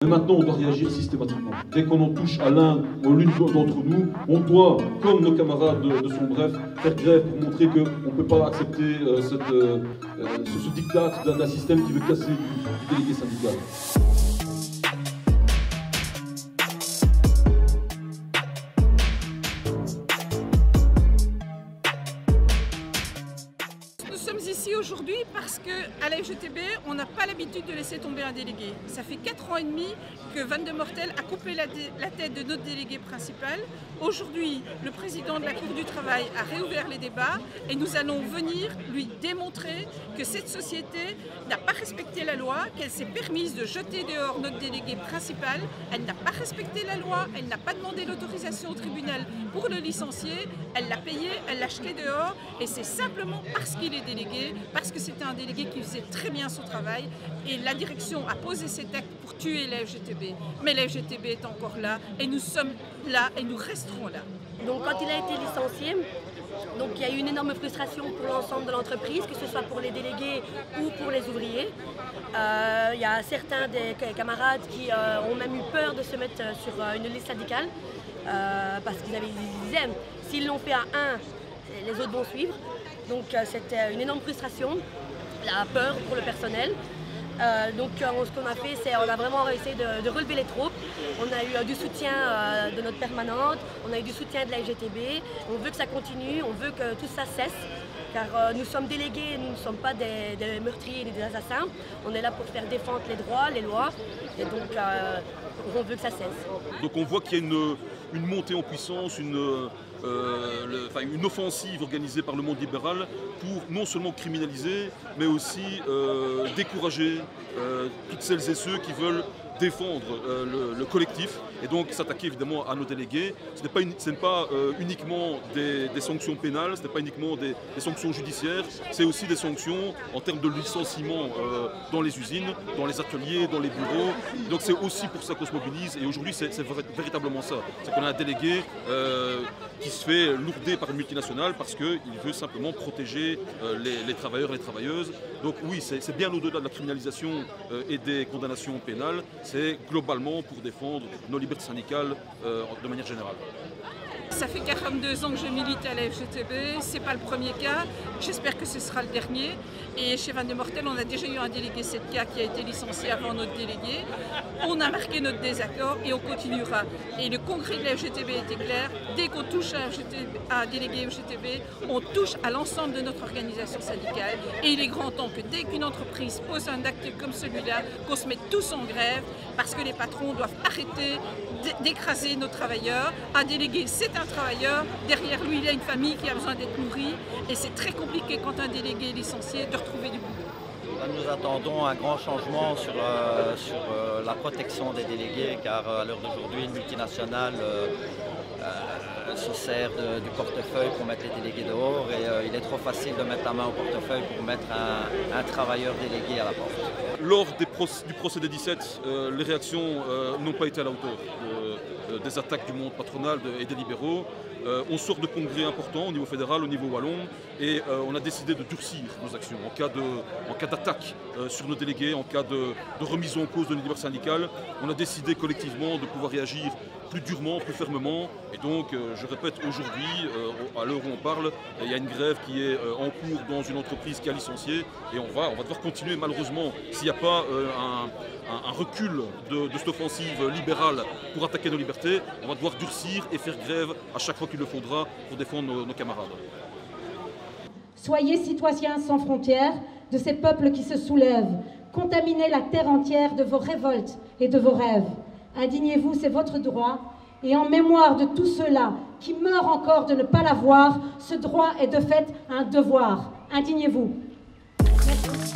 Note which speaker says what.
Speaker 1: Mais maintenant, on doit réagir systématiquement. Dès qu'on en touche à l'un ou l'une d'entre nous, on doit, comme nos camarades de son bref, faire grève pour montrer qu'on ne peut pas accepter ce diktat d'un système qui veut casser du délégué syndical.
Speaker 2: Nous sommes ici aujourd'hui parce qu'à la FGTB, on n'a pas l'habitude de laisser tomber un délégué. Ça fait 4 ans et demi que Van de Mortel a coupé la tête de notre délégué principal. Aujourd'hui, le président de la Cour du travail a réouvert les débats et nous allons venir lui démontrer que cette société n'a pas respecté la loi, qu'elle s'est permise de jeter dehors notre délégué principal. Elle n'a pas respecté la loi, elle n'a pas demandé l'autorisation au tribunal pour le licencier, elle l'a payé, elle l'a jeté dehors et c'est simplement parce qu'il est délégué, parce que c'était un délégué qui faisait très bien son travail et la direction a posé cet acte pour tuer la FGTB. Mais la FGTB est encore là et nous sommes là et nous resterons là.
Speaker 3: Donc quand il a été licencié, donc il y a eu une énorme frustration pour l'ensemble de l'entreprise, que ce soit pour les délégués ou pour les ouvriers. Il y a certains des camarades qui ont même eu peur de se mettre sur une liste syndicale parce qu'ils disaient s'ils l'ont fait à un, les autres vont suivre. Donc c'était une énorme frustration, la peur pour le personnel. Donc ce qu'on a fait, c'est on a vraiment essayé de relever les troupes. On a eu du soutien de notre permanente, on a eu du soutien de la FGTB. On veut que ça continue, on veut que tout ça cesse. Car nous sommes délégués, nous ne sommes pas des meurtriers ni des assassins. On est là pour faire défendre les droits, les lois. Et donc on veut que ça cesse.
Speaker 4: Donc on voit qu'il y a une montée en puissance, une offensive organisée par le monde libéral pour non seulement criminaliser, mais aussi décourager toutes celles et ceux qui veulent défendre le collectif et donc s'attaquer évidemment à nos délégués. Ce n'est pas uniquement des sanctions pénales, ce n'est pas uniquement des sanctions judiciaires, c'est aussi des sanctions en termes de licenciement dans les usines, dans les ateliers, dans les bureaux. Donc c'est aussi pour ça qu'on se mobilise et aujourd'hui c'est véritablement ça. C'est qu'on a un délégué qui se fait lourder par une multinationale parce qu'il veut simplement protéger les travailleurs et les travailleuses. Donc oui, c'est bien au-delà de la criminalisation et des condamnations pénales, c'est globalement pour défendre nos libertés syndicales de manière générale.
Speaker 2: Ça fait 42 ans que je milite à la FGTB, c'est pas le premier cas, j'espère que ce sera le dernier. Et chez Van de Mortel, on a déjà eu un délégué 7K qui a été licencié avant notre délégué. On a marqué notre désaccord et on continuera. Et le congrès de la FGTB était clair, dès qu'on touche à un délégué FGTB, on touche à l'ensemble de notre organisation syndicale. Et il est grand temps que dès qu'une entreprise pose un acte comme celui-là, qu'on se mette tous en grève, parce que les patrons doivent arrêter d'écraser nos travailleurs. Un délégué, c'est un travailleur, derrière lui il a une famille qui a besoin d'être nourrie et c'est très compliqué quand un délégué est licencié de retrouver du boulot.
Speaker 5: Nous attendons un grand changement sur la protection des délégués car à l'heure d'aujourd'hui une multinationale se sert du portefeuille pour mettre les délégués dehors et il est trop facile de mettre la main au portefeuille pour mettre un travailleur délégué à la porte.
Speaker 4: Lors du procédé 17, les réactions n'ont pas été à la hauteur des attaques du monde patronal et des libéraux. On sort de congrès importants au niveau fédéral, au niveau wallon, et on a décidé de durcir nos actions en cas d'attaque sur nos délégués, en cas de remise en cause de nos libertés syndicales. On a décidé collectivement de pouvoir réagir plus durement, plus fermement. Et donc, je répète, aujourd'hui, à l'heure où on parle, il y a une grève qui est en cours dans une entreprise qui a licencié. Et on va devoir continuer, malheureusement, s'il n'y a pas un recul de cette offensive libérale pour attaquer nos libertés, on va devoir durcir et faire grève à chaque fois qu'il le faudra pour défendre nos camarades.
Speaker 6: Soyez citoyens sans frontières de ces peuples qui se soulèvent. Contaminez la terre entière de vos révoltes et de vos rêves. Indignez-vous, c'est votre droit. Et en mémoire de tous ceux-là qui meurent encore de ne pas l'avoir, ce droit est de fait un devoir. Indignez-vous. Merci.